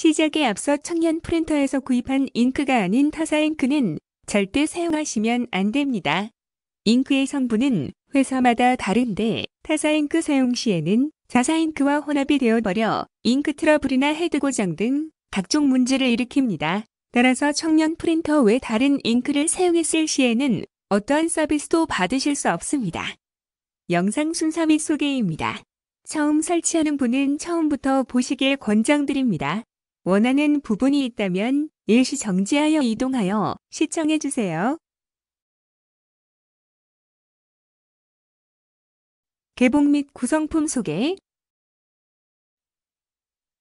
시작에 앞서 청년 프린터에서 구입한 잉크가 아닌 타사 잉크는 절대 사용하시면 안 됩니다. 잉크의 성분은 회사마다 다른데 타사 잉크 사용 시에는 자사 잉크와 혼합이 되어버려 잉크 트러블이나 헤드 고장 등 각종 문제를 일으킵니다. 따라서 청년 프린터 외 다른 잉크를 사용했을 시에는 어떠한 서비스도 받으실 수 없습니다. 영상 순서 및 소개입니다. 처음 설치하는 분은 처음부터 보시길 권장드립니다. 원하는 부분이 있다면 일시 정지하여 이동하여 시청해주세요. 개봉 및 구성품 소개.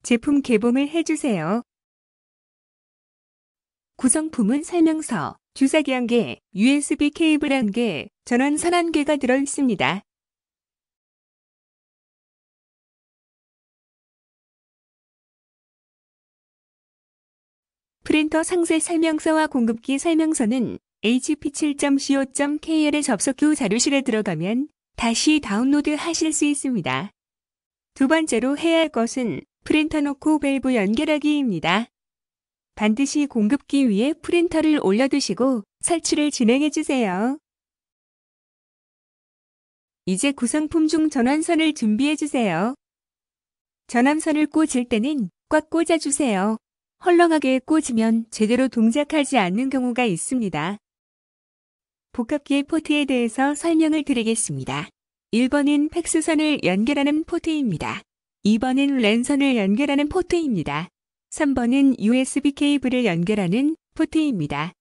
제품 개봉을 해주세요. 구성품은 설명서, 주사기 1개, USB 케이블 1개, 전원선 1개가 들어있습니다. 프린터 상세 설명서와 공급기 설명서는 hp7.co.kr에 접속 후 자료실에 들어가면 다시 다운로드 하실 수 있습니다. 두 번째로 해야 할 것은 프린터 놓고 밸브 연결하기입니다. 반드시 공급기 위에 프린터를 올려두시고 설치를 진행해주세요. 이제 구성품 중 전원선을 준비해주세요. 전원선을 꽂을 때는 꽉 꽂아주세요. 헐렁하게 꽂으면 제대로 동작하지 않는 경우가 있습니다. 복합기의 포트에 대해서 설명을 드리겠습니다. 1번은 팩스선을 연결하는 포트입니다. 2번은 랜선을 연결하는 포트입니다. 3번은 USB 케이블을 연결하는 포트입니다.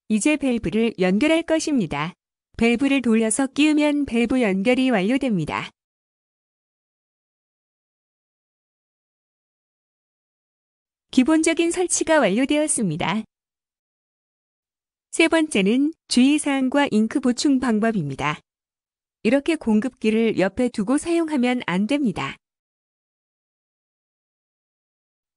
이제 밸브를 연결할 것입니다. 밸브를 돌려서 끼우면 밸브 연결이 완료됩니다. 기본적인 설치가 완료되었습니다. 세 번째는 주의사항과 잉크 보충 방법입니다. 이렇게 공급기를 옆에 두고 사용하면 안 됩니다.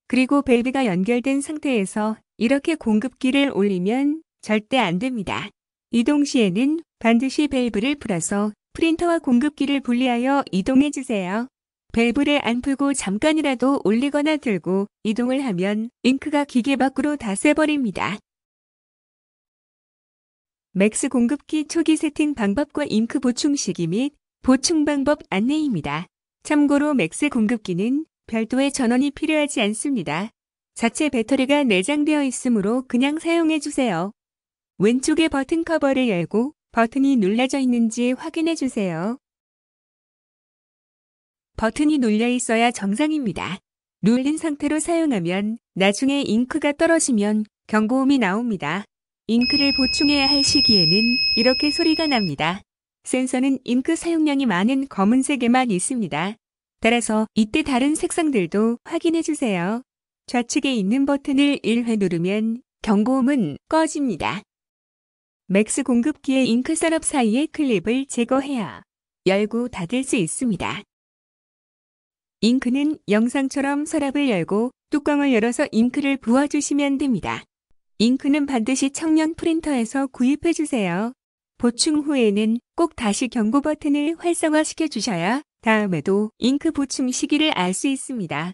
그리고 밸브가 연결된 상태에서 이렇게 공급기를 올리면 절대 안 됩니다. 이동 시에는 반드시 밸브를 풀어서 프린터와 공급기를 분리하여 이동해 주세요. 밸브를 안 풀고 잠깐이라도 올리거나 들고 이동을 하면 잉크가 기계 밖으로 다 새버립니다. 맥스 공급기 초기 세팅 방법과 잉크 보충 시기 및 보충 방법 안내입니다. 참고로 맥스 공급기는 별도의 전원이 필요하지 않습니다. 자체 배터리가 내장되어 있으므로 그냥 사용해 주세요. 왼쪽의 버튼 커버를 열고 버튼이 눌러져 있는지 확인해 주세요. 버튼이 눌려 있어야 정상입니다. 눌린 상태로 사용하면 나중에 잉크가 떨어지면 경고음이 나옵니다. 잉크를 보충해야 할 시기에는 이렇게 소리가 납니다. 센서는 잉크 사용량이 많은 검은색에만 있습니다. 따라서 이때 다른 색상들도 확인해 주세요. 좌측에 있는 버튼을 1회 누르면 경고음은 꺼집니다. 맥스 공급기의 잉크 셋업 사이의 클립을 제거해야 열고 닫을 수 있습니다. 잉크는 영상처럼 서랍을 열고 뚜껑을 열어서 잉크를 부어주시면 됩니다. 잉크는 반드시 청년 프린터에서 구입해 주세요. 보충 후에는 꼭 다시 경고 버튼을 활성화시켜 주셔야 다음에도 잉크 보충 시기를 알 수 있습니다.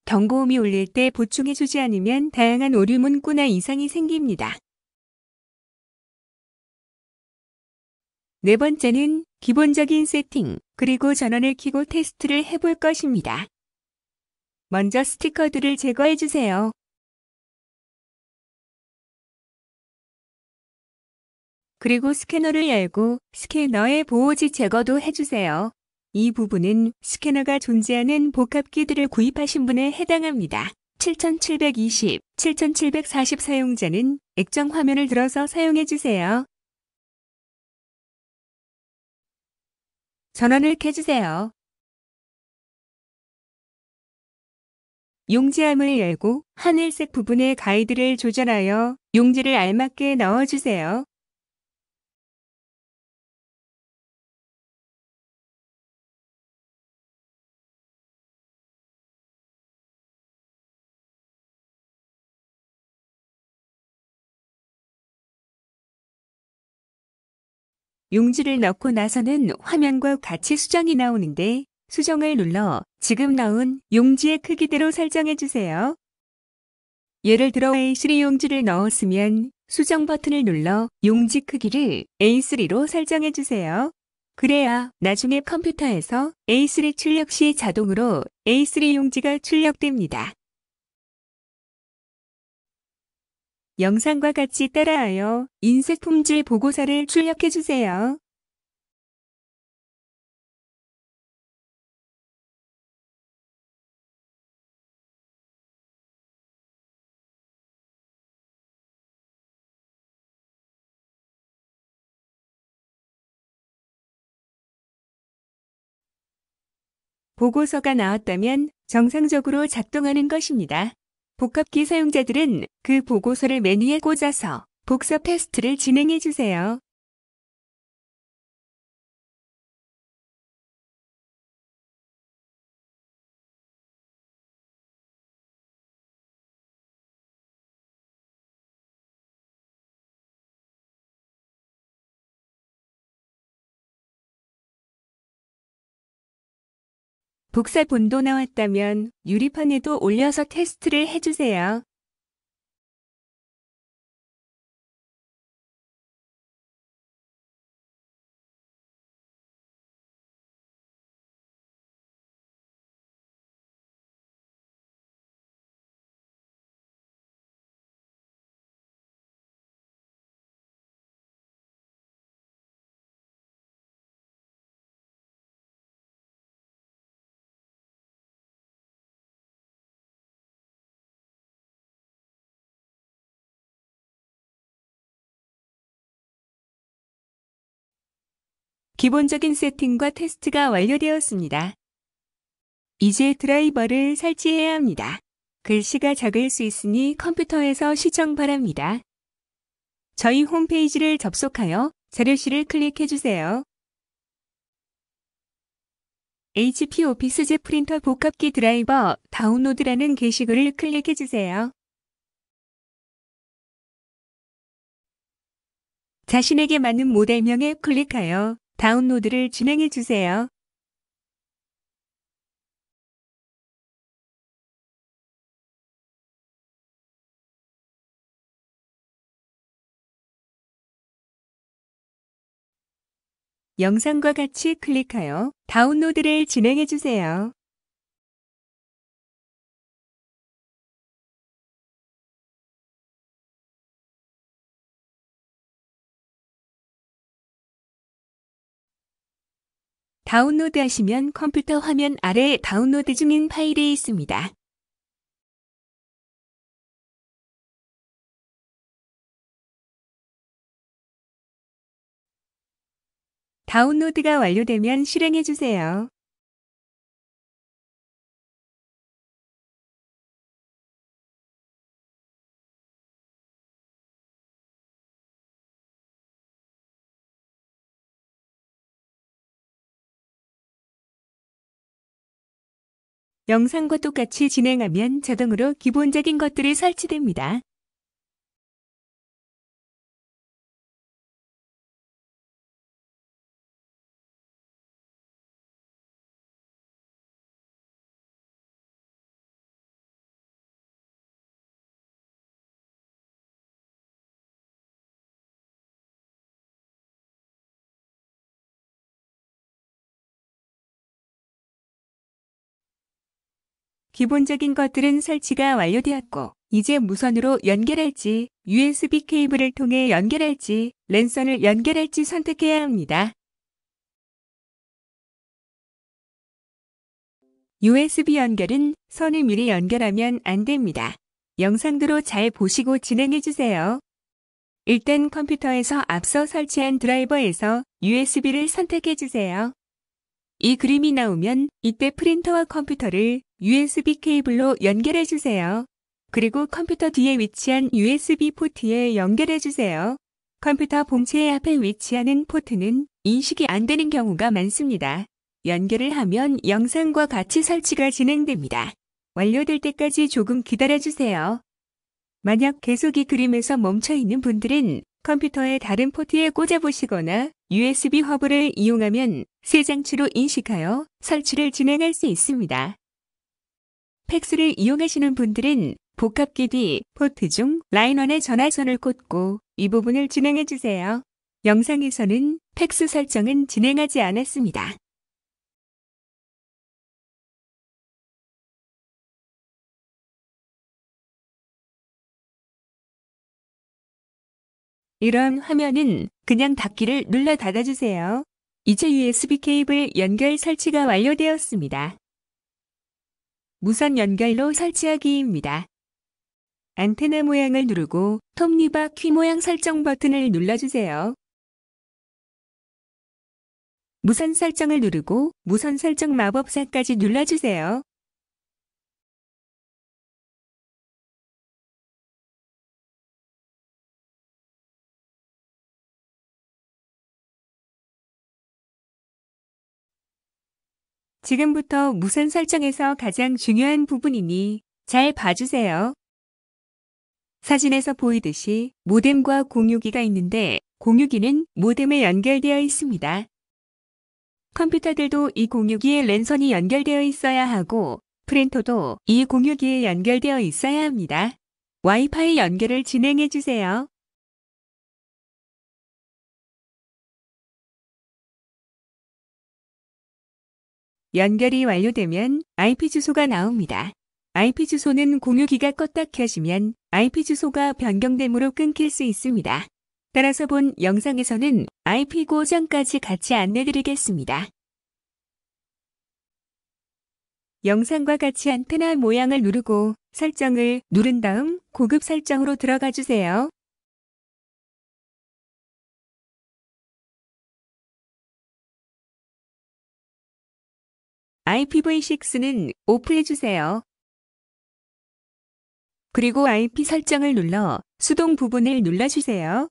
경고음이 울릴 때 보충해 주지 않으면 다양한 오류 문구나 이상이 생깁니다. 네 번째는 기본적인 세팅, 그리고 전원을 켜고 테스트를 해볼 것입니다. 먼저 스티커들을 제거해 주세요. 그리고 스캐너를 열고 스캐너의 보호지 제거도 해주세요. 이 부분은 스캐너가 존재하는 복합기들을 구입하신 분에 해당합니다. 7720, 7740 사용자는 액정 화면을 들어서 사용해주세요. 전원을 켜주세요. 용지함을 열고 하늘색 부분의 가이드를 조절하여 용지를 알맞게 넣어주세요. 용지를 넣고 나서는 화면과 같이 수정이 나오는데 수정을 눌러 지금 나온 용지의 크기대로 설정해 주세요. 예를 들어 A3 용지를 넣었으면 수정 버튼을 눌러 용지 크기를 A3로 설정해 주세요. 그래야 나중에 컴퓨터에서 A3 출력 시 자동으로 A3 용지가 출력됩니다. 영상과 같이 따라하여 인쇄 품질 보고서를 출력해 주세요. 보고서가 나왔다면 정상적으로 작동하는 것입니다. 복합기 사용자들은 그 보고서를 메뉴에 꽂아서 복사 테스트를 진행해 주세요. 복사 본도 나왔다면 유리판에도 올려서 테스트를 해주세요. 기본적인 세팅과 테스트가 완료되었습니다. 이제 드라이버를 설치해야 합니다. 글씨가 작을 수 있으니 컴퓨터에서 시청 바랍니다. 저희 홈페이지를 접속하여 자료실을 클릭해 주세요. HP 오피스제 프린터 복합기 드라이버 다운로드라는 게시글을 클릭해 주세요. 자신에게 맞는 모델명에 클릭하여 다운로드를 진행해 주세요. 영상과 같이 클릭하여 다운로드를 진행해 주세요. 다운로드하시면 컴퓨터 화면 아래 다운로드 중인 파일이 있습니다. 다운로드가 완료되면 실행해 주세요. 영상과 똑같이 진행하면 자동으로 기본적인 것들이 설치됩니다. 기본적인 것들은 설치가 완료되었고, 이제 무선으로 연결할지, USB 케이블을 통해 연결할지, 랜선을 연결할지 선택해야 합니다. USB 연결은 선을 미리 연결하면 안 됩니다. 영상대로 잘 보시고 진행해 주세요. 일단 컴퓨터에서 앞서 설치한 드라이버에서 USB를 선택해 주세요. 이 그림이 나오면 이때 프린터와 컴퓨터를 USB 케이블로 연결해 주세요. 그리고 컴퓨터 뒤에 위치한 USB 포트에 연결해 주세요. 컴퓨터 본체 앞에 위치하는 포트는 인식이 안 되는 경우가 많습니다. 연결을 하면 영상과 같이 설치가 진행됩니다. 완료될 때까지 조금 기다려 주세요. 만약 계속 이 그림에서 멈춰 있는 분들은 컴퓨터의 다른 포트에 꽂아 보시거나 USB 허브를 이용하면 새 장치로 인식하여 설치를 진행할 수 있습니다. 팩스를 이용하시는 분들은 복합기 뒤 포트 중 라인 1에 전화선을 꽂고 이 부분을 진행해 주세요. 영상에서는 팩스 설정은 진행하지 않았습니다. 이런 화면은 그냥 닫기를 눌러 닫아주세요. 이제 USB 케이블 연결 설치가 완료되었습니다. 무선 연결로 설치하기입니다. 안테나 모양을 누르고 톱니바 키 모양 설정 버튼을 눌러주세요. 무선 설정을 누르고 무선 설정 마법사까지 눌러주세요. 지금부터 무선 설정에서 가장 중요한 부분이니 잘 봐주세요. 사진에서 보이듯이 모뎀과 공유기가 있는데 공유기는 모뎀에 연결되어 있습니다. 컴퓨터들도 이 공유기에 랜선이 연결되어 있어야 하고 프린터도 이 공유기에 연결되어 있어야 합니다. 와이파이 연결을 진행해 주세요. 연결이 완료되면 IP 주소가 나옵니다. IP 주소는 공유기가 껐다 켜지면 IP 주소가 변경됨으로 끊길 수 있습니다. 따라서 본 영상에서는 IP 고정까지 같이 안내드리겠습니다. 영상과 같이 안테나 모양을 누르고 설정을 누른 다음 고급 설정으로 들어가 주세요. IPv6는 오프해주세요. 그리고 IP 설정을 눌러 수동 부분을 눌러주세요.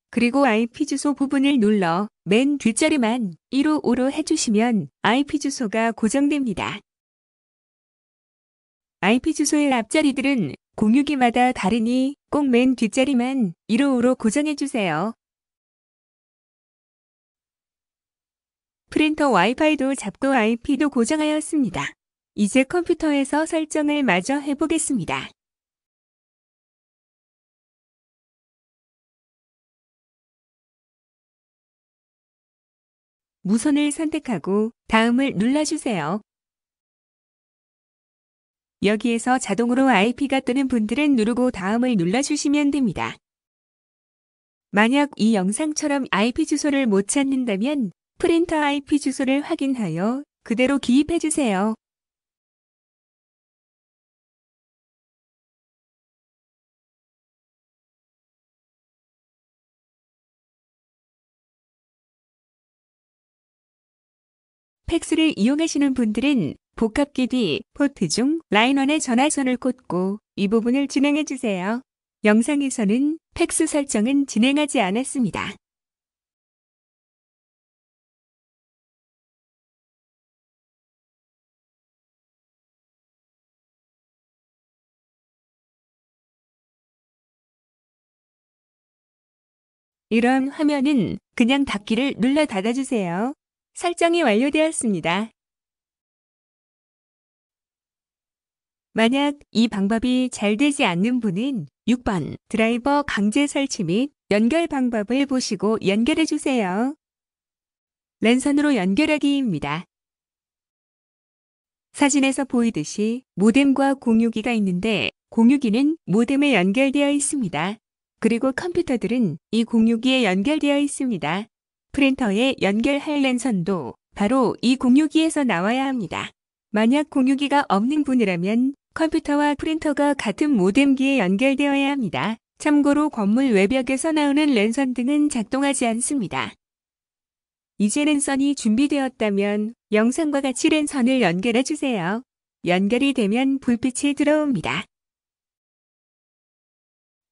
그리고 IP 주소 부분을 눌러 맨 뒷자리만 155로 해주시면 IP 주소가 고정됩니다. IP 주소의 앞자리들은 공유기마다 다르니 꼭 맨 뒷자리만 155로 고정해주세요. 프린터 와이파이도 잡고 IP도 고정하였습니다. 이제 컴퓨터에서 설정을 마저 해보겠습니다. 무선을 선택하고 다음을 눌러주세요. 여기에서 자동으로 IP가 뜨는 분들은 누르고 다음을 눌러주시면 됩니다. 만약 이 영상처럼 IP 주소를 못 찾는다면 프린터 IP 주소를 확인하여 그대로 기입해주세요. 팩스를 이용하시는 분들은 복합기 뒤 포트 중 라인 1에 전화선을 꽂고 이 부분을 진행해주세요. 영상에서는 팩스 설정은 진행하지 않았습니다. 이런 화면은 그냥 닫기를 눌러 닫아주세요. 설정이 완료되었습니다. 만약 이 방법이 잘 되지 않는 분은 6번 드라이버 강제 설치 및 연결 방법을 보시고 연결해 주세요. 랜선으로 연결하기입니다. 사진에서 보이듯이 모뎀과 공유기가 있는데 공유기는 모뎀에 연결되어 있습니다. 그리고 컴퓨터들은 이 공유기에 연결되어 있습니다. 프린터에 연결할 랜선도 바로 이 공유기에서 나와야 합니다. 만약 공유기가 없는 분이라면 컴퓨터와 프린터가 같은 모뎀기에 연결되어야 합니다. 참고로 건물 외벽에서 나오는 랜선 등은 작동하지 않습니다. 이제 랜선이 준비되었다면 영상과 같이 랜선을 연결해 주세요. 연결이 되면 불빛이 들어옵니다.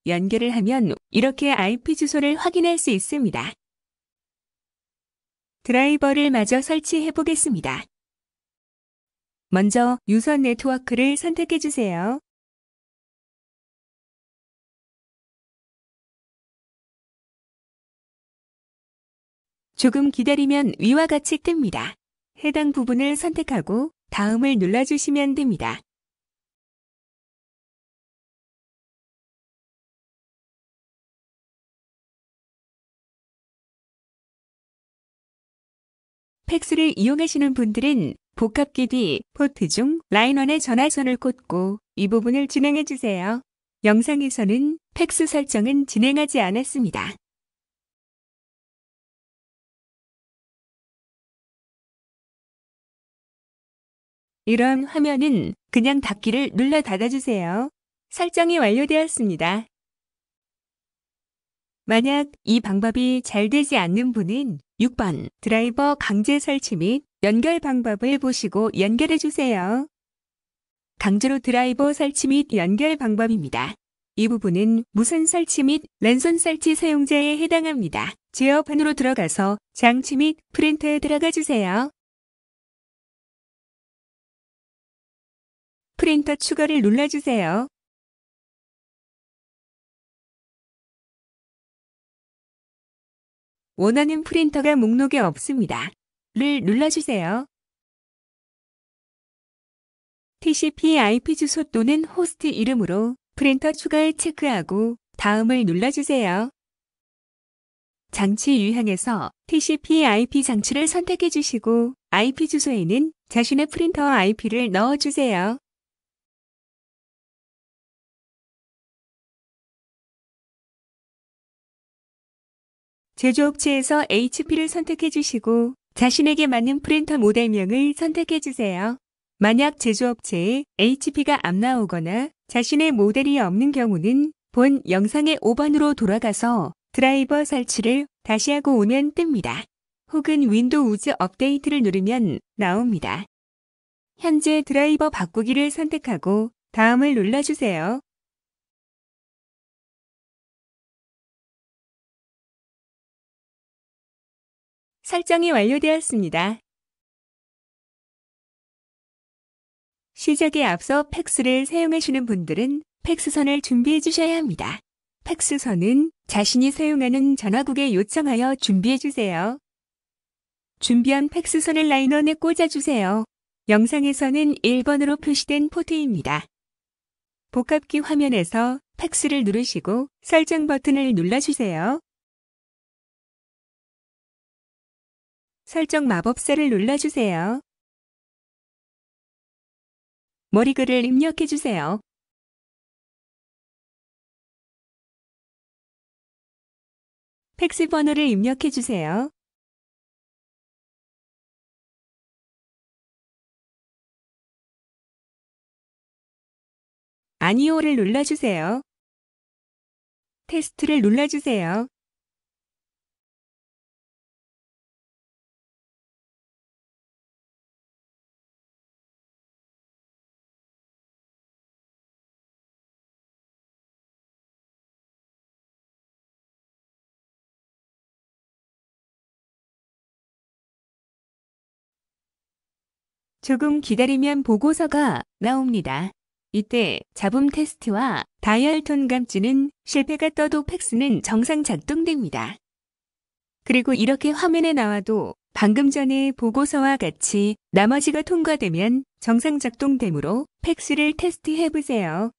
연결을 하면 이렇게 IP 주소를 확인할 수 있습니다. 드라이버를 마저 설치해 보겠습니다. 먼저 유선 네트워크를 선택해 주세요. 조금 기다리면 위와 같이 뜹니다. 해당 부분을 선택하고 다음을 눌러주시면 됩니다. 팩스를 이용하시는 분들은 복합기 뒤 포트 중 라인1에 전화선을 꽂고 이 부분을 진행해 주세요. 영상에서는 팩스 설정은 진행하지 않았습니다. 이런 화면은 그냥 닫기를 눌러 닫아주세요. 설정이 완료되었습니다. 만약 이 방법이 잘 되지 않는 분은 6번 드라이버 강제 설치 및 연결 방법을 보시고 연결해 주세요. 강제로 드라이버 설치 및 연결 방법입니다. 이 부분은 무선 설치 및 랜선 설치 사용자에 해당합니다. 제어판으로 들어가서 장치 및 프린터에 들어가 주세요. 프린터 추가를 눌러주세요. 원하는 프린터가 목록에 없습니다. 를 눌러주세요. TCP/IP 주소 또는 호스트 이름으로 프린터 추가를 체크하고 다음을 눌러주세요. 장치 유형에서 TCP/IP 장치를 선택해 주시고 IP 주소에는 자신의 프린터 IP를 넣어주세요. 제조업체에서 HP를 선택해 주시고 자신에게 맞는 프린터 모델명을 선택해 주세요. 만약 제조업체에 HP가 안 나오거나 자신의 모델이 없는 경우는 본 영상의 5번으로 돌아가서 드라이버 설치를 다시 하고 오면 뜹니다. 혹은 윈도우즈 업데이트를 누르면 나옵니다. 현재 드라이버 바꾸기를 선택하고 다음을 눌러주세요. 설정이 완료되었습니다. 시작에 앞서 팩스를 사용하시는 분들은 팩스선을 준비해 주셔야 합니다. 팩스선은 자신이 사용하는 전화국에 요청하여 준비해 주세요. 준비한 팩스선을 라인1에 꽂아주세요. 영상에서는 1번으로 표시된 포트입니다. 복합기 화면에서 팩스를 누르시고 설정 버튼을 눌러주세요. 설정 마법사를 눌러주세요. 머리글을 입력해주세요. 팩스 번호를 입력해주세요. 아니오를 눌러주세요. 테스트를 눌러주세요. 조금 기다리면 보고서가 나옵니다. 이때 잡음 테스트와 다이얼 톤 감지는 실패가 떠도 팩스는 정상 작동됩니다. 그리고 이렇게 화면에 나와도 방금 전에 보고서와 같이 나머지가 통과되면 정상 작동되므로 팩스를 테스트해 보세요.